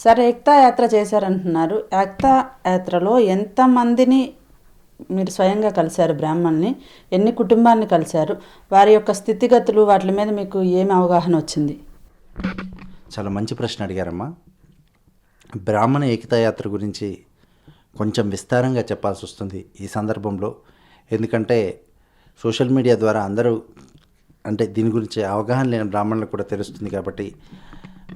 Sir Ekta యాత్ర చేశారంటున్నారు. ఏక్తా యాత్రలో ఎంతమందిని మీరు స్వయంగా కలిశారు? బ్రాహ్మణ్ని ఎన్ని కుటుంబాన్ని కలిశారు? వారి యొక్క స్థితిగతులు వాటి మీద మీకు ఏమి అవగాహన వచ్చింది? చాలా మంచి ప్రశ్న అడిగారమ్మా. బ్రాహ్మణ ఏకతా యాత్ర గురించి కొంచెం విస్తారంగా చెప్పాల్సి వస్తుంది ఈ సందర్భంలో. ఎందుకంటే సోషల్ మీడియా ద్వారా అందరూ అంటే దీని గురించి అవగాహన లేని బ్రాహ్మణులకు కూడా తెలుస్తుంది కాబట్టి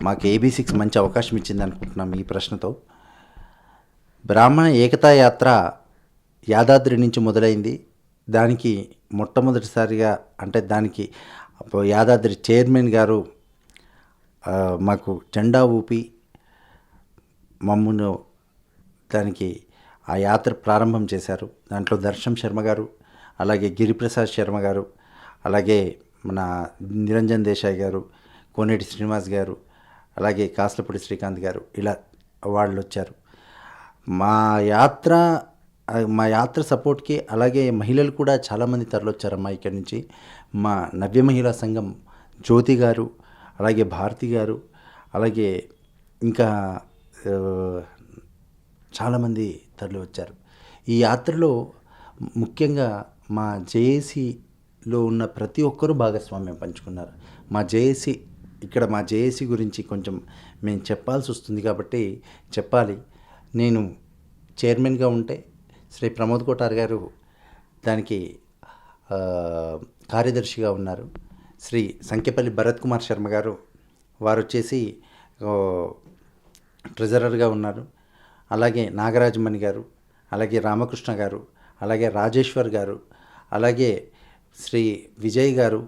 మాకు ABC6 మంచి అవకాశం ఇచ్చింది అనుకుంటున్నాం ఈ ప్రశ్నతో. బ్రాహ్మణ ఏకతా యాత్ర యాదాద్రి నుంచి మొదలైంది. దానికి మొట్టమొదటిసారిగా అంటే దానికి యాదాద్రి చైర్మన్ గారు మాకు జెండా ఊపి మమ్మల్ని దానికి ఆ యాత్ర ప్రారంభం చేశారు. దాంట్లో దర్శం శర్మ గారు, అలాగే గిరిప్రసాద్ శర్మ గారు, అలాగే మన నిరంజన్ దేశాయ్ గారు, కోనేటి శ్రీనివాస్ గారు, అలాగే కాస్లపూడి శ్రీకాంత్ గారు, ఇలా వాళ్ళు వచ్చారు. మా యాత్ర సపోర్ట్కి అలాగే మహిళలు కూడా చాలామంది తరలొచ్చారమ్మా ఇక్కడి నుంచి. మా నవ్య మహిళా సంఘం జ్యోతి గారు, అలాగే భారతి గారు, అలాగే ఇంకా చాలామంది తరలి వచ్చారు. ఈ యాత్రలో ముఖ్యంగా మా జేఏసీలో ఉన్న ప్రతి ఒక్కరూ భాగస్వామ్యం పంచుకున్నారు. మా జేఏసీ గురించి కొంచెం మేము చెప్పాల్సి వస్తుంది కాబట్టి చెప్పాలి. నేను చైర్మన్గా ఉంటే శ్రీ ప్రమోద్ కోటార్ గారు దానికి కార్యదర్శిగా ఉన్నారు. శ్రీ సంఖ్యపల్లి భరత్ కుమార్ శర్మ గారు వారు వచ్చేసి ట్రెజరర్గా ఉన్నారు. అలాగే నాగరాజమణి గారు, అలాగే రామకృష్ణ గారు, అలాగే రాజేశ్వర్ గారు, అలాగే శ్రీ విజయ్ గారు,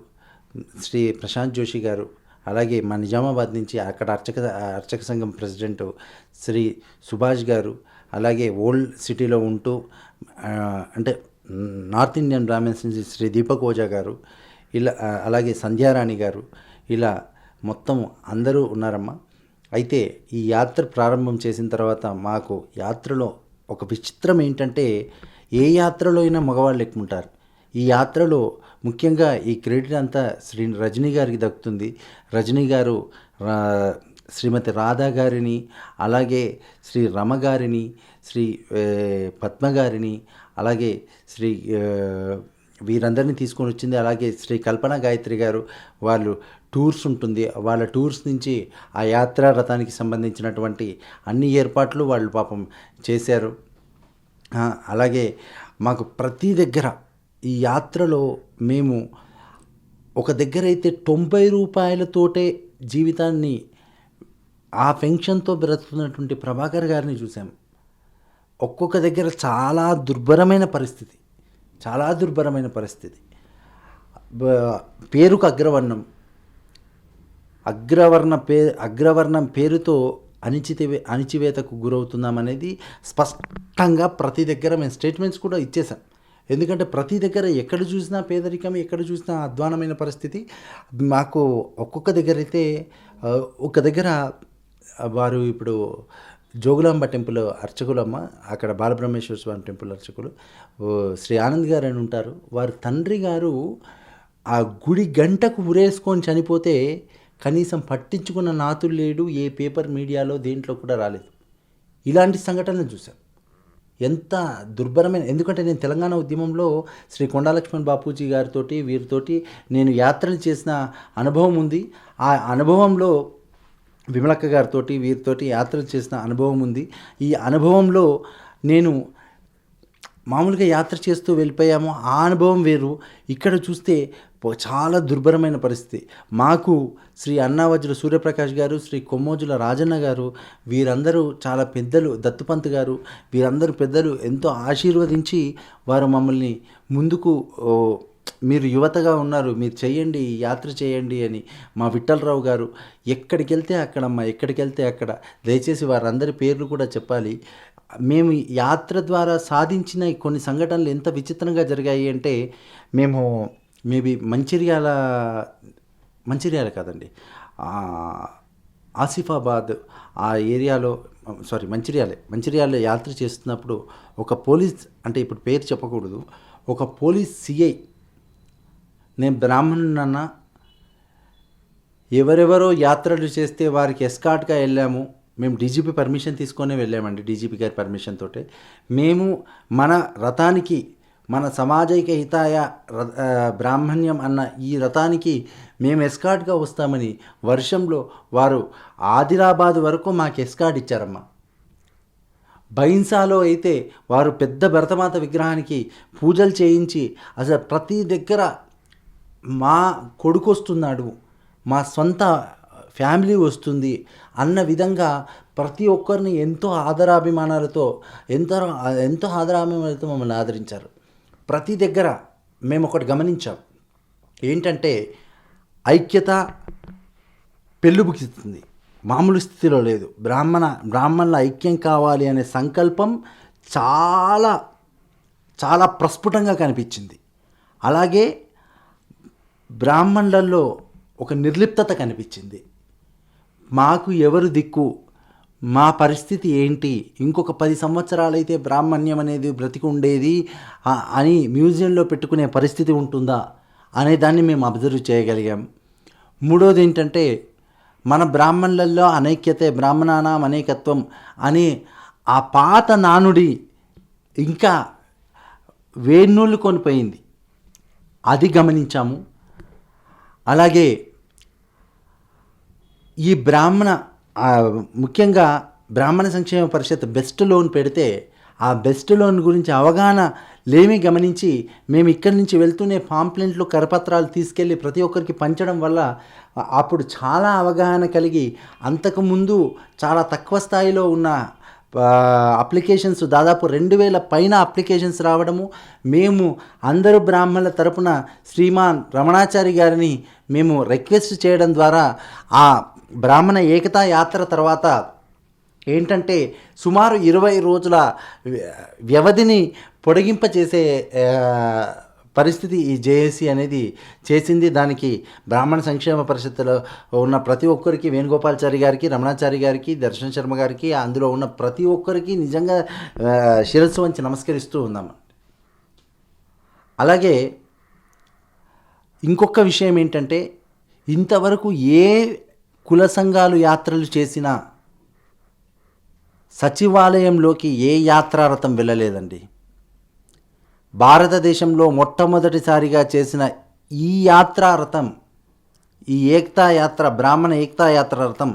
శ్రీ ప్రశాంత్ జోషి గారు, అలాగే మా నిజామాబాద్ నుంచి అక్కడ అర్చక సంఘం ప్రెసిడెంట్ శ్రీ సుభాష్ గారు, అలాగే ఓల్డ్ సిటీలో ఉంటూ అంటే నార్త్ ఇండియన్ బ్రాహ్మణ్స్ నుంచి శ్రీ దీపక్ ఓజా గారు, ఇలా అలాగే సంధ్యారాణి గారు, ఇలా మొత్తం అందరూ ఉన్నారమ్మా. అయితే ఈ యాత్ర ప్రారంభం చేసిన తర్వాత మాకు యాత్రలో ఒక విచిత్రం ఏంటంటే ఏ యాత్రలో అయినా మగవాళ్ళు ఎక్కువ ఉంటారు. ఈ యాత్రలో ముఖ్యంగా ఈ క్రెడిట్ అంతా శ్రీ రజనీ గారికి దక్కుతుంది. రజనీ గారు శ్రీమతి రాధా గారిని, అలాగే శ్రీ రమ గారిని, శ్రీ పద్మ గారిని, అలాగే శ్రీ వీరందరినీ తీసుకొని వచ్చింది. అలాగే శ్రీ కల్పన గాయత్రి గారు వాళ్ళు టూర్స్ ఉంటుంది, వాళ్ళ టూర్స్ నుంచి ఆ యాత్రా రథానికి సంబంధించినటువంటి అన్ని ఏర్పాట్లు వాళ్ళు పాపం చేశారు. అలాగే మాకు ప్రతి దగ్గర ఈ యాత్రలో మేము ఒక దగ్గర అయితే 90 రూపాయలతోటే జీవితాన్ని ఆ పెన్షన్తో బ్రతుకుతున్నటువంటి ప్రభాకర్ గారిని చూసాం. ఒక్కొక్క దగ్గర చాలా దుర్భరమైన పరిస్థితి. పేరుకు అగ్రవర్ణం పేరుతో అణిచివేతకు గురవుతున్నామనేది స్పష్టంగా ప్రతి దగ్గర మేము స్టేట్మెంట్స్ కూడా ఇచ్చేసాం. ఎందుకంటే ప్రతి దగ్గర ఎక్కడ చూసినా పేదరికం, ఎక్కడ చూసినా అధ్వానమైన పరిస్థితి. మాకు ఒక్కొక్క దగ్గర అయితే ఒక దగ్గర వారు ఇప్పుడు జోగులాంబ టెంపుల్ అర్చకులమ్మ, అక్కడ బాలబ్రహ్మేశ్వర స్వామి టెంపుల్ అర్చకులు శ్రీ ఆనంద్ గారు అని ఉంటారు. వారి తండ్రి గారు ఆ గుడి గంటకు ఉరేసుకొని చనిపోతే కనీసం పట్టించుకున్న నాతులు లేడు. ఏ పేపర్ మీడియాలో దేంట్లో కూడా రాలేదు. ఇలాంటి సంఘటనలు చూసాం. ఎంత దుర్భరమైన, ఎందుకంటే నేను తెలంగాణ ఉద్యమంలో శ్రీ కొండాలక్ష్మణ్ బాపూజీ గారితోటి వీరితోటి నేను యాత్రలు చేసిన అనుభవం ఉంది. ఆ అనుభవంలో విమలక్క గారితోటి వీరితోటి యాత్రలు చేసిన అనుభవం ఉంది. ఈ అనుభవంలో నేను మామూలుగా యాత్ర చేస్తూ వెళ్ళిపోయాము. ఆ అనుభవం వేరు. ఇక్కడ చూస్తే చాలా దుర్భరమైన పరిస్థితి. మాకు శ్రీ అన్నావజ్ర సూర్యప్రకాష్ గారు, శ్రీ కొమ్మోజుల రాజన్న గారు, వీరందరూ చాలా పెద్దలు, దత్తుపంత్ గారు, వీరందరూ పెద్దలు ఎంతో ఆశీర్వదించి వారు మమ్మల్ని ముందుకు మీరు యువతగా ఉన్నారు, మీరు చేయండి, యాత్ర చేయండి అని మా విఠలరావు గారు ఎక్కడికి వెళ్తే అక్కడ దయచేసి వారందరి పేర్లు కూడా చెప్పాలి. మేము యాత్ర ద్వారా సాధించిన కొన్ని సంఘటనలు ఎంత విచిత్రంగా జరిగాయి అంటే మేము మేబీ మంచిర్యాల కాదండి, ఆసిఫాబాద్ ఆ ఏరియాలో మంచిర్యాలలో యాత్ర చేస్తున్నప్పుడు ఒక పోలీస్, అంటే ఇప్పుడు పేరు చెప్పకూడదు, ఒక పోలీస్ సిఐ నేను బ్రాహ్మణునన్నా ఎవరెవరో యాత్రలు చేస్తే వారికి ఎస్కాట్గా వెళ్ళాము, మేము డీజీపీ పర్మిషన్ తీసుకొనే వెళ్ళామండి. డీజీపీ గారి పర్మిషన్ తోటే మేము మన రథానికి, మన సమాజైక హితాయ బ్రాహ్మణ్యం అన్న ఈ రథానికి మేము ఎస్కార్ట్గా వస్తామని వర్షంలో వారు ఆదిలాబాద్ వరకు మాకు ఎస్కార్ట్ ఇచ్చారమ్మా. బైన్సాలో అయితే వారు పెద్ద భరతమాత విగ్రహానికి పూజలు చేయించి అసలు ప్రతి దగ్గర మా కొడుకు వస్తున్నాడు, మా సొంత ఫ్యామిలీ వస్తుంది అన్న విధంగా ప్రతి ఒక్కరిని ఎంతో ఆదరాభిమానాలతో ఎంతో ఆదరాభిమానాలతో మమ్మల్ని ఆదరించారు. ప్రతి దగ్గర మేము ఒకటి గమనించాం, ఏంటంటే ఐక్యత పెళ్ళుబుకిస్తుంది, మామూలు స్థితిలో లేదు. బ్రాహ్మణుల ఐక్యం కావాలి అనే సంకల్పం చాలా చాలా ప్రస్ఫుటంగా కనిపించింది. అలాగే బ్రాహ్మణులలో ఒక నిర్లిప్తత కనిపించింది. మాకు ఎవరు దిక్కు, మా పరిస్థితి ఏంటి, ఇంకొక 10 సంవత్సరాలైతే బ్రాహ్మణ్యం అనేది బ్రతికి ఉండేది అని మ్యూజియంలో పెట్టుకునే పరిస్థితి ఉంటుందా అనే దాన్ని మేము అబ్జర్వ్ చేయగలిగాం. మూడోది ఏంటంటే, మన బ్రాహ్మణులలో అనైక్యతే బ్రాహ్మణానాం అనేకత్వం అనే ఆ పాత నానుడి ఇంకా వేణుళ్ళు కొనిపోయింది, అది గమనించాము. అలాగే ఈ ముఖ్యంగా బ్రాహ్మణ సంక్షేమ పరిషత్ బెస్ట్ లోన్ పెడితే ఆ బెస్ట్ లోన్ గురించి అవగాహన లేమి గమనించి మేము ఇక్కడి నుంచి వెళ్తూనే పాంప్లెంట్లు, కరపత్రాలు తీసుకెళ్ళి ప్రతి ఒక్కరికి పంచడం వల్ల అప్పుడు చాలా అవగాహన కలిగి అంతకుముందు చాలా తక్కువ స్థాయిలో ఉన్న అప్లికేషన్స్ దాదాపు 2000 పైన అప్లికేషన్స్ రావడము, మేము అందరూ బ్రాహ్మణుల తరపున శ్రీమాన్ రమణాచారి గారిని మేము రిక్వెస్ట్ చేయడం ద్వారా ఆ బ్రాహ్మణ ఏకతా యాత్ర తర్వాత ఏంటంటే సుమారు 20 రోజుల వ్యవధిని పొడిగింపచేసే పరిస్థితి ఈ జేఏసీ అనేది చేసింది. దానికి బ్రాహ్మణ సంక్షేమ పరిషత్తులో ఉన్న ప్రతి ఒక్కరికి, వేణుగోపాల్చారి గారికి, రమణాచారి గారికి, దర్శన్ శర్మ గారికి, అందులో ఉన్న ప్రతి ఒక్కరికి నిజంగా శిరస్సు వంచి నమస్కరిస్తూ ఉన్నాం. అలాగే ఇంకొక విషయం ఏంటంటే, ఇంతవరకు ఏ కుల సంఘాలు యాత్రలు చేసినా సచివాలయంలోకి ఏ యాత్రారథం వెళ్ళలేదండి. భారతదేశంలో మొట్టమొదటిసారిగా చేసిన ఈ యాత్రారథం, ఈ ఏక్తా యాత్ర, బ్రాహ్మణ ఏక్తా యాత్ర రథం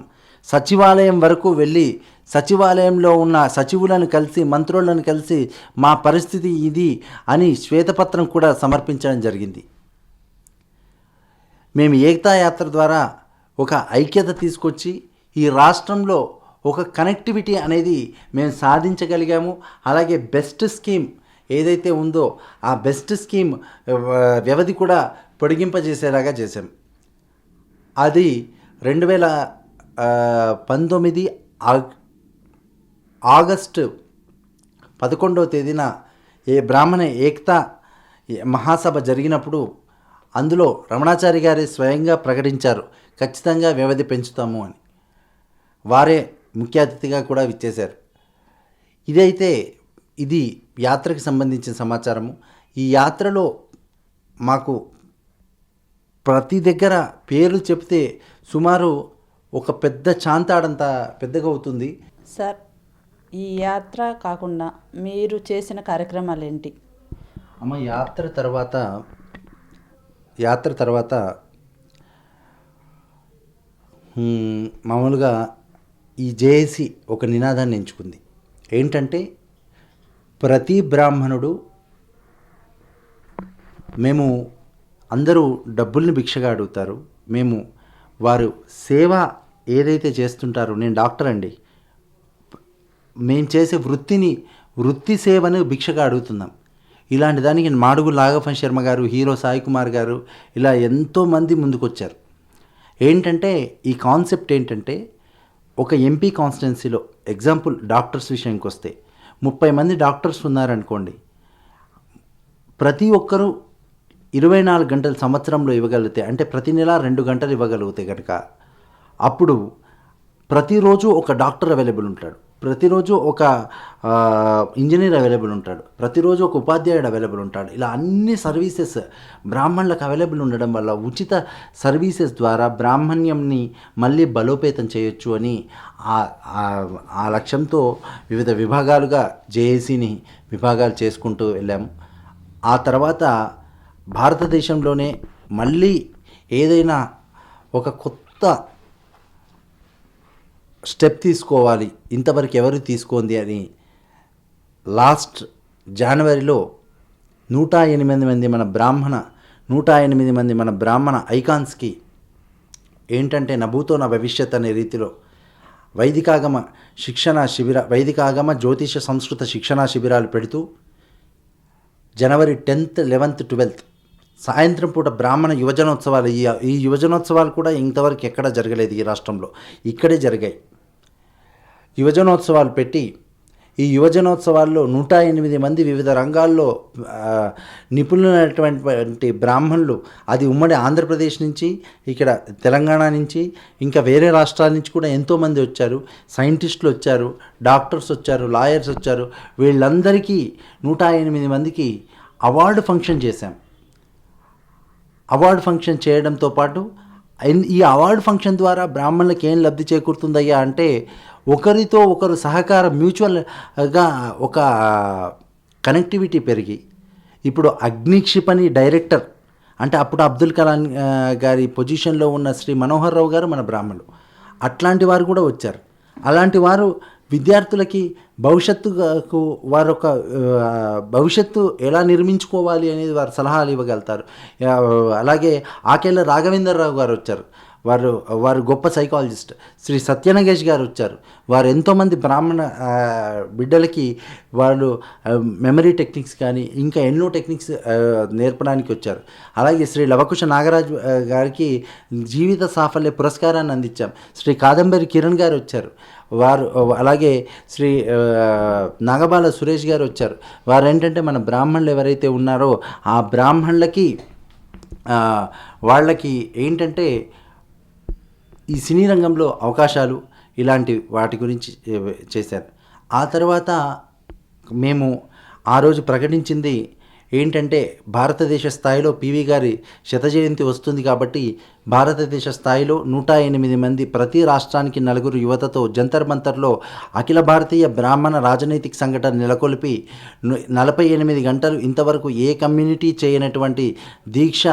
సచివాలయం వరకు వెళ్ళి సచివాలయంలో ఉన్న సచివులను కలిసి, మంత్రులను కలిసి మా పరిస్థితి ఇది అని శ్వేతపత్రం కూడా సమర్పించడం జరిగింది. మేము ఏక్తా యాత్ర ద్వారా ఒక ఐక్యత తీసుకొచ్చి ఈ రాష్ట్రంలో ఒక కనెక్టివిటీ అనేది మేము సాధించగలిగాము. అలాగే బెస్ట్ స్కీమ్ ఏదైతే ఉందో ఆ బెస్ట్ స్కీమ్ వ్యవధి కూడా పొడిగింపజేసేలాగా చేశాం. అది 2019 ఆగస్టు 11వ తేదీన బ్రాహ్మణ ఏక్తా మహాసభ జరిగినప్పుడు అందులో రమణాచారి గారే స్వయంగా ప్రకటించారు, ఖచ్చితంగా వ్యవధి పెంచుతాము అని. వారే ముఖ్య అతిథిగా కూడా విచ్చేశారు. ఇది యాత్రకు సంబంధించిన సమాచారము. ఈ యాత్రలో మాకు ప్రతి దగ్గర పేర్లు చెప్తే సుమారు ఒక పెద్ద చాంతాడంత పెద్దగా అవుతుంది. సార్, ఈ యాత్ర కాకుండా మీరు చేసిన కార్యక్రమాలు ఏంటి? అమ్మ, యాత్ర తర్వాత మామూలుగా ఈ జేఏసీ ఒక నినాదాన్ని ఎంచుకుంది. ఏంటంటే, ప్రతి బ్రాహ్మణుడు, మేము అందరూ డబ్బుల్ని భిక్షగా అడుగుతారు, మేము వారు సేవ ఏదైతే చేస్తుంటారో, నేను డాక్టర్ అండి, మేము చేసే వృత్తి సేవను భిక్షగా అడుగుతున్నాం. ఇలాంటి దానికి మాడుగు నాగఫణి శర్మ గారు, హీరో సాయి కుమార్ గారు, ఇలా ఎంతోమంది ముందుకొచ్చారు. ఏంటంటే ఈ కాన్సెప్ట్ ఏంటంటే, ఒక ఎంపీ కాన్స్టిట్యున్సీలో ఎగ్జాంపుల్ డాక్టర్స్ విషయానికి వస్తే 30 మంది డాక్టర్స్ ఉన్నారనుకోండి, ప్రతి ఒక్కరూ 24 గంటలు సంవత్సరంలో ఇవ్వగలిగితే, అంటే ప్రతి నెల 2 గంటలు ఇవ్వగలిగితే కనుక, అప్పుడు ప్రతిరోజు ఒక డాక్టర్ అవైలబుల్ ఉంటాడు. ప్రతిరోజు ఒక ఇంజనీర్ అవైలబుల్ ఉంటాడు, ప్రతిరోజు ఒక ఉపాధ్యాయుడు అవైలబుల్ ఉంటాడు. ఇలా అన్ని సర్వీసెస్ బ్రాహ్మణులకు అవైలబుల్ ఉండడం వల్ల ఉచిత సర్వీసెస్ ద్వారా బ్రాహ్మణ్యంని మళ్ళీ బలోపేతం చేయొచ్చు అని ఆ లక్ష్యంతో వివిధ విభాగాలుగా జేఏసీని విభాగాలు చేసుకుంటూ వెళ్ళాము. ఆ తర్వాత భారతదేశంలోనే మళ్ళీ ఏదైనా ఒక కొత్త స్టెప్ తీసుకోవాలి, ఇంతవరకు ఎవరు తీసుకోంది అని లాస్ట్ జనవరిలో 108 మంది మన బ్రాహ్మణ ఐకాన్స్కి ఏంటంటే నభూతో నా భవిష్యత్ అనే రీతిలో వైదికాగమ జ్యోతిష సంస్కృత శిక్షణా శిబిరాలు పెడుతూ జనవరి 10th, 11th, 12th సాయంత్రం పూట బ్రాహ్మణ యువజనోత్సవాలు, ఈ యువజనోత్సవాలు కూడా ఇంతవరకు ఎక్కడ జరగలేదు ఈ రాష్ట్రంలో, ఇక్కడే జరిగాయి. యువజనోత్సవాలు పెట్టి ఈ యువజనోత్సవాల్లో 108 మంది వివిధ రంగాల్లో నిపుణులైనటువంటి బ్రాహ్మణులు, అది ఉమ్మడి ఆంధ్రప్రదేశ్ నుంచి, ఇక్కడ తెలంగాణ నుంచి, ఇంకా వేరే రాష్ట్రాల నుంచి కూడా ఎంతోమంది వచ్చారు. సైంటిస్టులు వచ్చారు, డాక్టర్స్ వచ్చారు, లాయర్స్ వచ్చారు. వీళ్ళందరికీ 108 మందికి అవార్డు ఫంక్షన్ చేశాం. అవార్డు ఫంక్షన్ చేయడంతో పాటు ఈ అవార్డు ఫంక్షన్ ద్వారా బ్రాహ్మణులకు ఏం లబ్ధి చేకూరుతుందయ్యా అంటే, ఒకరితో ఒకరు సహకారం, మ్యూచువల్గా ఒక కనెక్టివిటీ పెరిగి, ఇప్పుడు అగ్నిక్షిపణి డైరెక్టర్ అంటే అప్పుడు అబ్దుల్ కలాం గారి పొజిషన్లో ఉన్న శ్రీ మనోహర్ రావు గారు మన బ్రాహ్మణులు, అట్లాంటి వారు కూడా వచ్చారు. అలాంటి వారు విద్యార్థులకి భవిష్యత్తుకు వారొక భవిష్యత్తు ఎలా నిర్మించుకోవాలి అనేది వారు సలహాలు ఇవ్వగలుగుతారు. అలాగే ఆకేళ్ళ రాఘవేంద్రరావు గారు వచ్చారు, వారు గొప్ప సైకాలజిస్ట్. శ్రీ సత్యనగేష్ గారు వచ్చారు, వారు ఎంతోమంది బ్రాహ్మణ బిడ్డలకి వాళ్ళు మెమరీ టెక్నిక్స్ కానీ ఇంకా ఎన్నో టెక్నిక్స్ నేర్పడానికి వచ్చారు. అలాగే శ్రీ లవకుశ నాగరాజ్ గారికి జీవిత సాఫల్య పురస్కారాన్ని అందించాం. శ్రీ కాదంబరి కిరణ్ గారు వచ్చారు, వారు అలాగే శ్రీ నాగబాల సురేష్ గారు వచ్చారు. వారు ఏంటంటే మన బ్రాహ్మణులు ఎవరైతే ఉన్నారో ఆ బ్రాహ్మణులకి వాళ్ళకి ఏంటంటే ఈ సినీ రంగంలో అవకాశాలు ఇలాంటి వాటి గురించి చేశారు. ఆ తర్వాత మేము ఆ రోజు ప్రకటించింది ఏంటంటే, భారతదేశ స్థాయిలో పివి గారి శత జయంతి వస్తుంది కాబట్టి భారతదేశ స్థాయిలో 108 మంది, ప్రతి రాష్ట్రానికి 4 యువతతో జంతర్ మంతర్లో అఖిల భారతీయ బ్రాహ్మణ రాజనైతిక సంఘటన నెలకొల్పి 48 గంటలు ఇంతవరకు ఏ కమ్యూనిటీ చేయనటువంటి దీక్ష,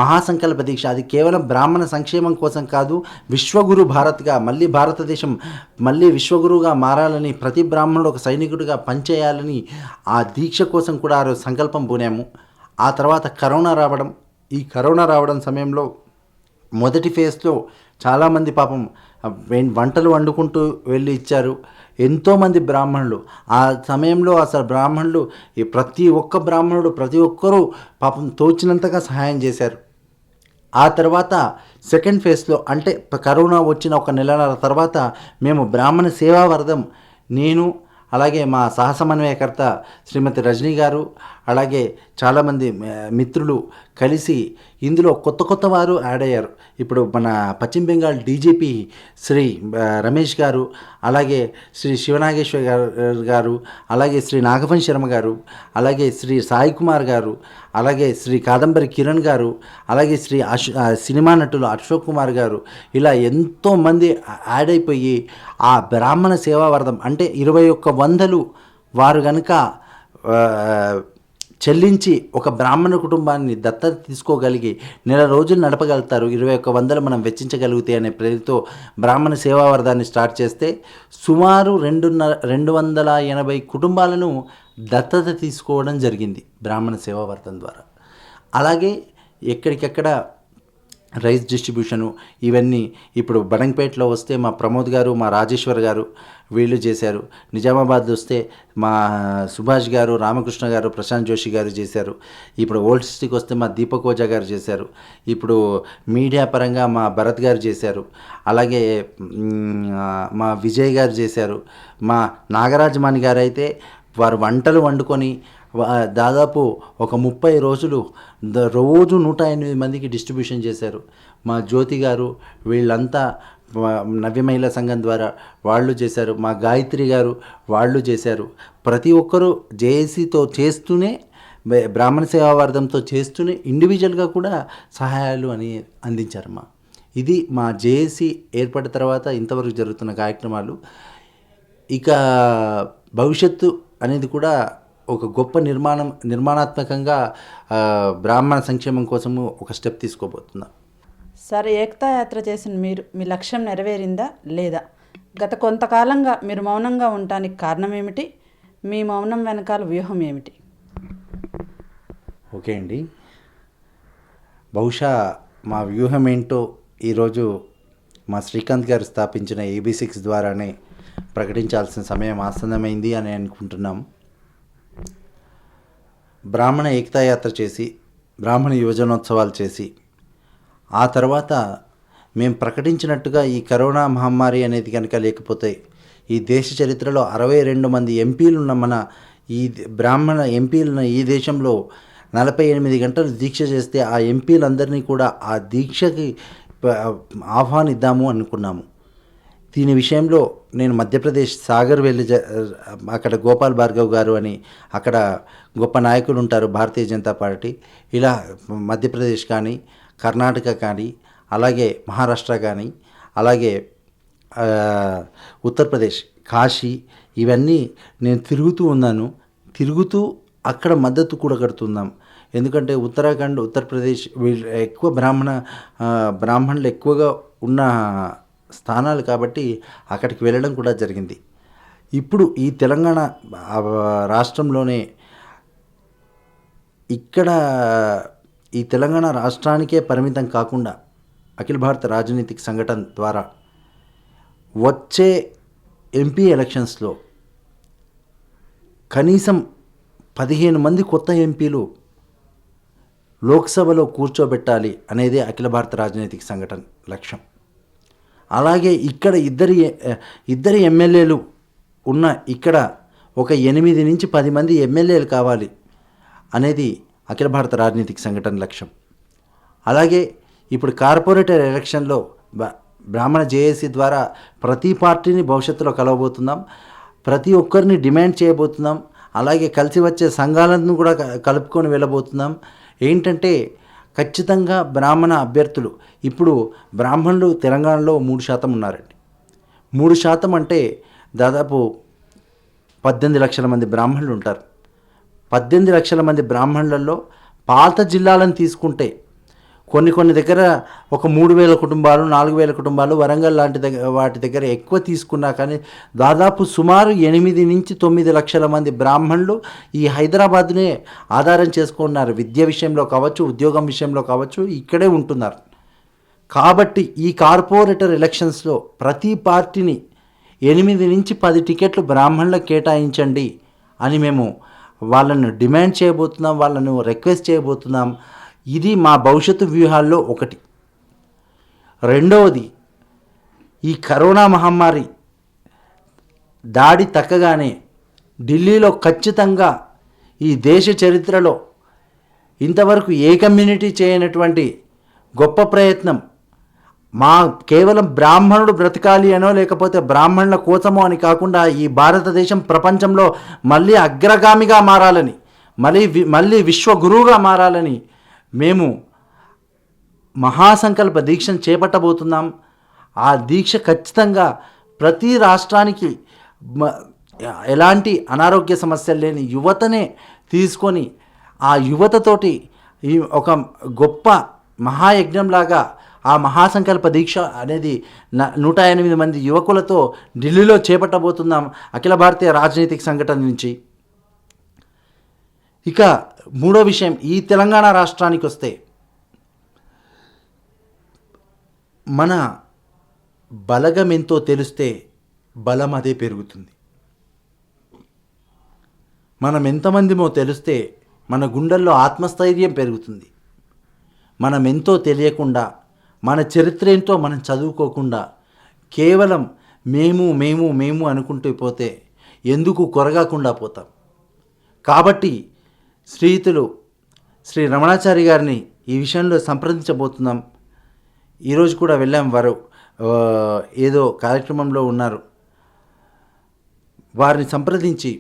మహాసంకల్ప దీక్ష. అది కేవలం బ్రాహ్మణ సంక్షేమం కోసం కాదు, విశ్వగురు భారత్గా మళ్ళీ భారతదేశం మళ్ళీ విశ్వగురువుగా మారాలని, ప్రతి బ్రాహ్మణుడు ఒక సైనికుడిగా పనిచేయాలని ఆ దీక్ష కోసం కూడా ఆ రోజు సంకల్పం పూనాము. ఆ తర్వాత ఈ కరోనా రావడం సమయంలో మొదటి ఫేజ్లో చాలామంది పాపం వంటలు వండుకుంటూ వెళ్ళి ఇచ్చారు. ఎంతోమంది బ్రాహ్మణులు ఆ సమయంలో అసలు బ్రాహ్మణులు ప్రతి ఒక్క బ్రాహ్మణుడు ప్రతి ఒక్కరూ పాపం తోచినంతగా సహాయం చేశారు. ఆ తర్వాత సెకండ్ ఫేజ్లో అంటే కరోనా వచ్చిన 1 నెలల తర్వాత మేము బ్రాహ్మణ సేవా వర్ధం, నేను అలాగే మా సహసమన్వయకర్త శ్రీమతి రజనీ గారు, అలాగే చాలామంది మిత్రులు కలిసి ఇందులో కొత్త వారు యాడ్ అయ్యారు. ఇప్పుడు మన పశ్చిమ బెంగాల్ డీజీపీ శ్రీ రమేష్ గారు, అలాగే శ్రీ శివనాగేశ్వర్ గారు, అలాగే శ్రీ నాగపన్ శర్మ గారు, అలాగే శ్రీ సాయి కుమార్ గారు, అలాగే శ్రీ కాదంబరి కిరణ్ గారు, అలాగే శ్రీ సినిమా నటులు అశోక్ కుమార్ గారు, ఇలా ఎంతోమంది యాడ్ అయిపోయి ఆ బ్రాహ్మణ సేవావర్ధం అంటే 2100 వారు కనుక చెల్లించి ఒక బ్రాహ్మణ కుటుంబాన్ని దత్తత తీసుకోగలిగి నెల రోజులు నడపగలుగుతారు, 2100 మనం వెచ్చించగలిగితే అనే ప్రేరుతో బ్రాహ్మణ సేవావర్ధాన్ని స్టార్ట్ చేస్తే సుమారు 280 కుటుంబాలను దత్తత తీసుకోవడం జరిగింది బ్రాహ్మణ సేవావర్ధన్ ద్వారా. అలాగే ఎక్కడికెక్కడ రైస్ డిస్ట్రిబ్యూషను ఇవన్నీ ఇప్పుడు బడంగపేటలో వస్తే మా ప్రమోద్ గారు, మా రాజేశ్వర్ గారు వీళ్ళు చేశారు. నిజామాబాద్ వస్తే మా సుభాష్ గారు, రామకృష్ణ గారు, ప్రశాంత్ జోషి గారు చేశారు. ఇప్పుడు ఓల్డ్ సిటీకి వస్తే మా దీపక్ ఓజా గారు చేశారు. ఇప్పుడు మీడియా పరంగా మా భరత్ గారు చేశారు. అలాగే మా విజయ్ గారు చేశారు. మా నాగరాజమాని గారు అయితే వారు వంటలు వండుకొని దాదాపు ఒక 30 రోజులు రోజు 108 మందికి డిస్ట్రిబ్యూషన్ చేశారు. మా జ్యోతి గారు వీళ్ళంతా నవ్య మహిళా సంఘం ద్వారా వాళ్ళు చేశారు. మా గాయత్రి గారు వాళ్ళు చేశారు. ప్రతి ఒక్కరూ జేఏసీతో చేస్తూనే బ్రాహ్మణ సేవావర్ధంతో చేస్తూనే ఇండివిజువల్గా కూడా సహాయాలు అని అందించారమ్మా. ఇది మా జేఏసీ ఏర్పడిన తర్వాత ఇంతవరకు జరుగుతున్న కార్యక్రమాలు. ఇక భవిష్యత్తు అనేది కూడా ఒక గొప్ప నిర్మాణాత్మకంగా బ్రాహ్మణ సంక్షేమం కోసము ఒక స్టెప్ తీసుకోబోతున్నాం. సార్, ఏకతా యాత్ర చేసిన మీరు మీ లక్ష్యం నెరవేరిందా లేదా? గత కొంతకాలంగా మీరు మౌనంగా ఉండటానికి కారణం ఏమిటి? మీ మౌనం వెనకాల వ్యూహం ఏమిటి? ఓకే అండి, బహుశా మా వ్యూహం ఏంటో ఈరోజు మా శ్రీకాంత్ గారు స్థాపించిన AB6 ద్వారానే ప్రకటించాల్సిన సమయం ఆసన్నమైంది అని అనుకుంటున్నాం. బ్రాహ్మణ ఏకతా యాత్ర చేసి, బ్రాహ్మణ యువజనోత్సవాలు చేసి, ఆ తర్వాత మేము ప్రకటించినట్టుగా ఈ కరోనా మహమ్మారి అనేది కనుక లేకపోతే ఈ దేశ చరిత్రలో 62 మంది ఎంపీలు ఉన్న మన ఈ బ్రాహ్మణ ఎంపీలున్న ఈ దేశంలో 48 గంటలు దీక్ష చేస్తే ఆ ఎంపీలందరినీ కూడా ఆ దీక్షకి ఆహ్వానిద్దాము అనుకున్నాము. దీని విషయంలో నేను మధ్యప్రదేశ్ సాగర్ వెళ్ళి అక్కడ గోపాల్ భార్గవ్ గారు అని అక్కడ గొప్ప నాయకులు ఉంటారు భారతీయ జనతా పార్టీ. ఇలా మధ్యప్రదేశ్ కానీ, కర్ణాటక కానీ, అలాగే మహారాష్ట్ర కానీ, అలాగే ఉత్తరప్రదేశ్, కాశీ, ఇవన్నీ నేను తిరుగుతూ ఉన్నాను. తిరుగుతూ అక్కడ మద్దతు కూడగడుతున్నాం. ఎందుకంటే ఉత్తరాఖండ్, ఉత్తరప్రదేశ్ వీళ్ళు ఎక్కువ బ్రాహ్మణులు ఎక్కువగా ఉన్న స్థానాలు కాబట్టి అక్కడికి వెళ్ళడం కూడా జరిగింది. ఇప్పుడు ఈ తెలంగాణ రాష్ట్రంలోనే ఇక్కడ ఈ తెలంగాణ రాష్ట్రానికే పరిమితం కాకుండా అఖిల భారత రాజనీతిక సంఘటన ద్వారా వచ్చే ఎంపీ ఎలక్షన్స్లో కనీసం 15 మంది కొత్త ఎంపీలు లోక్సభలో కూర్చోబెట్టాలి అనేది అఖిల భారత రాజనీతిక సంఘటన లక్ష్యం. అలాగే ఇక్కడ ఇద్దరి ఎమ్మెల్యేలు ఉన్న ఇక్కడ ఒక 8 నుంచి 10 మంది ఎమ్మెల్యేలు కావాలి అనేది అఖిల భారత రాజనీతిక సంఘటన లక్ష్యం. అలాగే ఇప్పుడు కార్పొరేటర్ ఎలక్షన్లో బ్రాహ్మణ జేఏసీ ద్వారా ప్రతి పార్టీని భవిష్యత్తులో కలవబోతున్నాం. ప్రతి ఒక్కరిని డిమాండ్ చేయబోతున్నాం. అలాగే కలిసి వచ్చే సంఘాలను కూడా కలుపుకొని వెళ్ళబోతున్నాం. ఏంటంటే ఖచ్చితంగా బ్రాహ్మణ అభ్యర్థులు ఇప్పుడు బ్రాహ్మణులు తెలంగాణలో 3% ఉన్నారండి. 3% అంటే దాదాపు 18 లక్షల మంది బ్రాహ్మణులు ఉంటారు. 18 లక్షల మంది బ్రాహ్మణులలో పాత జిల్లాలను తీసుకుంటే కొన్ని దగ్గర ఒక 3,000 కుటుంబాలు, 4,000 కుటుంబాలు, వరంగల్ లాంటి వాటి దగ్గర ఎక్కువ తీసుకున్నా కానీ దాదాపు సుమారు 8 నుంచి 9 లక్షల మంది బ్రాహ్మణులు ఈ హైదరాబాద్నే ఆధారం చేసుకున్నారు. విద్య విషయంలో కావచ్చు, ఉద్యోగం విషయంలో కావచ్చు, ఇక్కడే ఉంటున్నారు. కాబట్టి ఈ కార్పొరేటర్ ఎలక్షన్స్లో ప్రతి పార్టీని 8 నుంచి 10 టికెట్లు బ్రాహ్మణులకు కేటాయించండి అని మేము వాళ్ళను డిమాండ్ చేయబోతున్నాం, వాళ్ళను రిక్వెస్ట్ చేయబోతున్నాం. ఇది మా భవిష్యత్తు వ్యూహాల్లో ఒకటి. రెండవది, ఈ కరోనా మహమ్మారి దాడి తగ్గగానే ఢిల్లీలో ఖచ్చితంగా ఈ దేశ చరిత్రలో ఇంతవరకు ఏ కమ్యూనిటీ చేయనటువంటి గొప్ప ప్రయత్నం, కేవలం బ్రాహ్మణుడు బ్రతకాలి అనో లేకపోతే బ్రాహ్మణుల కోసమో అని కాకుండా ఈ భారతదేశం ప్రపంచంలో మళ్ళీ అగ్రగామిగా మారాలని, మళ్ళీ విశ్వగురువుగా మారాలని మేము మహాసంకల్ప దీక్షను చేపట్టబోతున్నాం. ఆ దీక్ష ఖచ్చితంగా ప్రతి రాష్ట్రానికి ఎలాంటి అనారోగ్య సమస్యలు లేని యువతనే తీసుకొని ఆ యువతతోటి ఈ ఒక గొప్ప మహాయజ్ఞంలాగా ఆ మహాసంకల్ప దీక్ష అనేది 108 మంది యువకులతో ఢిల్లీలో చేపట్టబోతున్నాం అఖిల భారతీయ రాజనీతిక సంఘటన నుంచి. ఇక మూడో విషయం, ఈ తెలంగాణ రాష్ట్రానికి వస్తే మన బలగం ఎంతో తెలిస్తే బలం అదే పెరుగుతుంది. మనం ఎంతమందిమో తెలిస్తే మన గుండెల్లో ఆత్మస్థైర్యం పెరుగుతుంది. మనం ఎంతో తెలియకుండా, మన చరిత్ర ఏంటో మనం చదువుకోకుండా కేవలం మేము మేము మేము అనుకుంటూ పోతే ఎందుకు కొరగాకుండా పోతాం. కాబట్టి శ్రీయుతులు శ్రీ రమణాచారి గారిని ఈ విషయంలో సంప్రదించబోతున్నాం. ఈరోజు కూడా వెళ్ళాం, వారు ఏదో కార్యక్రమంలో ఉన్నారు. వారిని సంప్రదించి,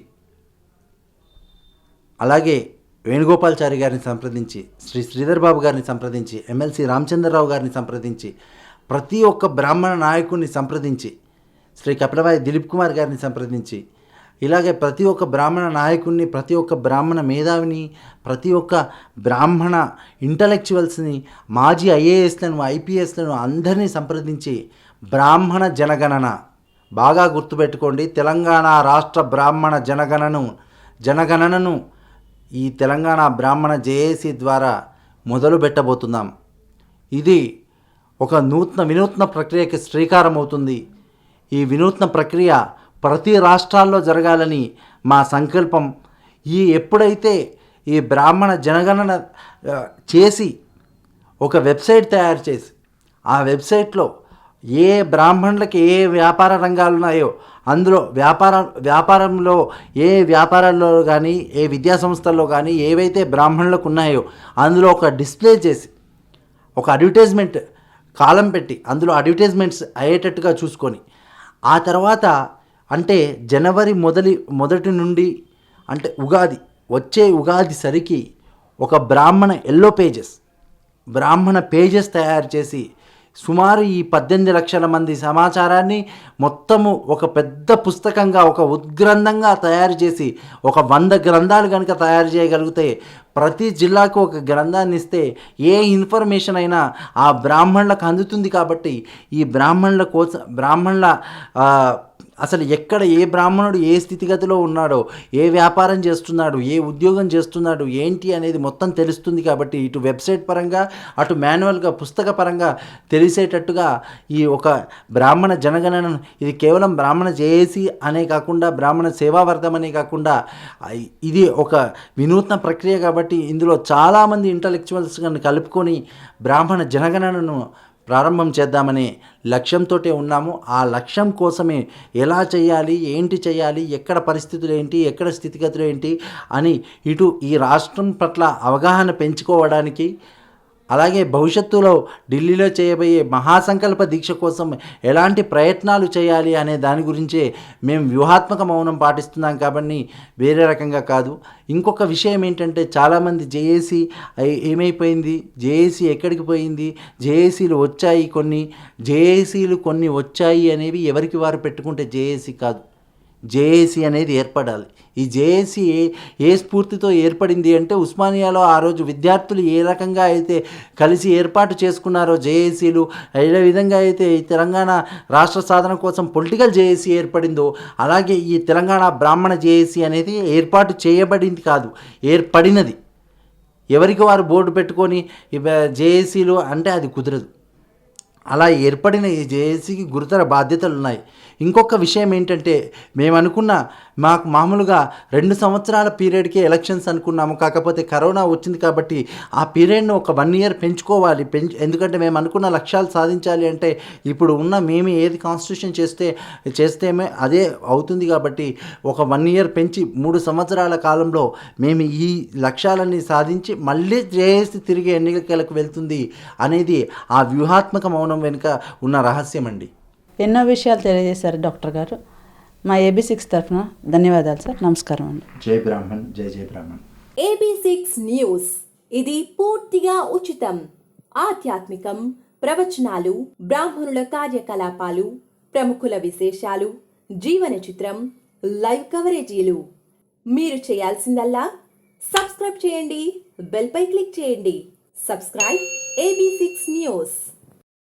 అలాగే వేణుగోపాల్చారి గారిని సంప్రదించి, శ్రీ శ్రీధర్ బాబు గారిని సంప్రదించి, ఎమ్మెల్సీ రామచంద్రరావు గారిని సంప్రదించి, ప్రతి ఒక్క బ్రాహ్మణ నాయకుడిని సంప్రదించి, శ్రీ కపిలవాయి దిలీప్ కుమార్ గారిని సంప్రదించి, ఇలాగే ప్రతి ఒక్క బ్రాహ్మణ నాయకుడిని, ప్రతి ఒక్క బ్రాహ్మణ మేధావిని, ప్రతి ఒక్క బ్రాహ్మణ ఇంటలెక్చువల్స్ని, మాజీ ఐఏఎస్లను, ఐపీఎస్లను అందరినీ సంప్రదించి బ్రాహ్మణ జనగణన బాగా గుర్తుపెట్టుకోండి. తెలంగాణ రాష్ట్ర బ్రాహ్మణ జనగణనను ఈ తెలంగాణ బ్రాహ్మణ జేఏసీ ద్వారా మొదలు పెట్టబోతున్నాం. ఇది ఒక వినూత్న ప్రక్రియకి శ్రీకారం అవుతుంది. ఈ వినూత్న ప్రక్రియ ప్రతి రాష్ట్రాల్లో జరగాలని మా సంకల్పం. ఎప్పుడైతే ఈ బ్రాహ్మణ జనగణన చేసి ఒక వెబ్సైట్ తయారు చేసి, ఆ వెబ్సైట్లో ఏ బ్రాహ్మణులకి ఏ వ్యాపార రంగాలు ఉన్నాయో అందులో వ్యాపారంలో ఏ వ్యాపారాల్లో కానీ, ఏ విద్యా సంస్థల్లో కానీ ఏవైతే బ్రాహ్మణులకు ఉన్నాయో అందులో ఒక డిస్ప్లే చేసి, ఒక అడ్వర్టైజ్మెంట్ కాలం పెట్టి అందులో అడ్వర్టైజ్మెంట్స్ అయ్యేటట్టుగా చూసుకొని, ఆ తర్వాత అంటే జనవరి మొదటి నుండి అంటే వచ్చే ఉగాది సరికి ఒక బ్రాహ్మణ పేజెస్ తయారు చేసి, సుమారు ఈ 18 లక్షల మంది సమాచారాన్ని మొత్తము ఒక పెద్ద పుస్తకంగా, ఒక ఉద్గ్రంథంగా తయారు చేసి, ఒక 100 గ్రంథాలు కనుక తయారు చేయగలిగితే, ప్రతి జిల్లాకు ఒక గ్రంథాన్ని ఇస్తే ఏ ఇన్ఫర్మేషన్ అయినా ఆ బ్రాహ్మణులకు అందుతుంది. కాబట్టి ఈ బ్రాహ్మణుల అసలు ఎక్కడ ఏ బ్రాహ్మణుడు ఏ స్థితిగతిలో ఉన్నాడో, ఏ వ్యాపారం చేస్తున్నాడు, ఏ ఉద్యోగం చేస్తున్నాడు, ఏంటి అనేది మొత్తం తెలుస్తుంది. కాబట్టి ఇటు వెబ్సైట్ పరంగా, అటు మాన్యువల్గా పుస్తక పరంగా తెలిసేటట్టుగా ఈ ఒక బ్రాహ్మణ జనగణన, ఇది కేవలం బ్రాహ్మణ జేఏసీ అనే కాకుండా, బ్రాహ్మణ సేవావర్ధం అనే కాకుండా, ఇది ఒక వినూత్న ప్రక్రియ. కాబట్టి ఇందులో చాలామంది ఇంటలెక్చువల్స్ని కలుపుకొని బ్రాహ్మణ జనగణనను ప్రారంభం చేద్దామనే లక్ష్యంతో ఉన్నాము. ఆ లక్ష్యం కోసమే ఎలా చేయాలి, ఏంటి చేయాలి, ఎక్కడ పరిస్థితులు ఏంటి, ఎక్కడ స్థితిగతులు ఏంటి అని ఇటు ఈ రాష్ట్రం పట్ల అవగాహన పెంచుకోవడానికి, అలాగే భవిష్యత్తులో ఢిల్లీలో చేయబోయే మహాసంకల్ప దీక్ష కోసం ఎలాంటి ప్రయత్నాలు చేయాలి అనే దాని గురించే మేము వ్యూహాత్మక మౌనం పాటిస్తున్నాం. కాబట్టి వేరే రకంగా కాదు. ఇంకొక విషయం ఏంటంటే, చాలామంది జేఏసీ ఏమైపోయింది, జేఏసీ ఎక్కడికి పోయింది, జేఏసీలు కొన్ని వచ్చాయి అనేవి ఎవరికి వారు పెట్టుకుంటే జేఏసీ కాదు. జేఏసీ అనేది ఏర్పడాలి. ఈ జేఏసీ ఏ స్ఫూర్తితో ఏర్పడింది అంటే, ఉస్మానియాలో ఆ రోజు విద్యార్థులు ఏ రకంగా అయితే కలిసి ఏర్పాటు చేసుకున్నారో జేఏసీలు, ఏ విధంగా అయితే ఈ తెలంగాణ రాష్ట్ర సాధన కోసం పొలిటికల్ జేఏసీ ఏర్పడిందో, అలాగే ఈ తెలంగాణ బ్రాహ్మణ జేఏసీ అనేది ఏర్పాటు చేయబడింది కాదు, ఏర్పడినది. ఎవరికి వారు బోర్డు పెట్టుకొని జేఏసీలు అంటే అది కుదరదు. అలా ఏర్పడిన ఈ జేఏసీకి గురుతర బాధ్యతలు ఉన్నాయి. ఇంకొక విషయం ఏంటంటే, మేము మాకు మామూలుగా 2 సంవత్సరాల పీరియడ్కే ఎలక్షన్స్ అనుకున్నాము. కాకపోతే కరోనా వచ్చింది కాబట్టి ఆ పీరియడ్ను ఒక 1 ఇయర్ పెంచుకోవాలి. ఎందుకంటే మేము అనుకున్న లక్ష్యాలు సాధించాలి అంటే, ఇప్పుడు మేము ఏది కాన్స్టిట్యూషన్ చేస్తేమే అదే అవుతుంది. కాబట్టి ఒక 1 ఇయర్ పెంచి 3 సంవత్సరాల కాలంలో మేము ఈ లక్ష్యాలన్నీ సాధించి మళ్ళీ జేఏసీ తిరిగి ఎన్నికలకు వెళ్తుంది అనేది ఆ వ్యూహాత్మక మౌనం వెనుక ఉన్న రహస్యం అండి. ఎన్నో విషయాలు తెలియజేశారు డాక్టర్ గారు. మా AB6 తరఫున ధన్యవాదాలు సార్. నమస్కారం అండి. జై బ్రాహ్మణ్, జై బ్రాహ్మణ్. AB6 న్యూస్, ఇది పూర్తిగా ఉచితం. ఆధ్యాత్మికం, ప్రవచనాలు, బ్రాహ్మణుల కార్యకలాపాలు, ప్రముఖుల విశేషాలు, జీవన చిత్రం, లైవ్ కవరేజీలు. మీరు చేయాల్సిందల్లా సబ్స్క్రైబ్ చేయండి, బెల్ పై క్లిక్ చేయండి. Subscribe AB6 news.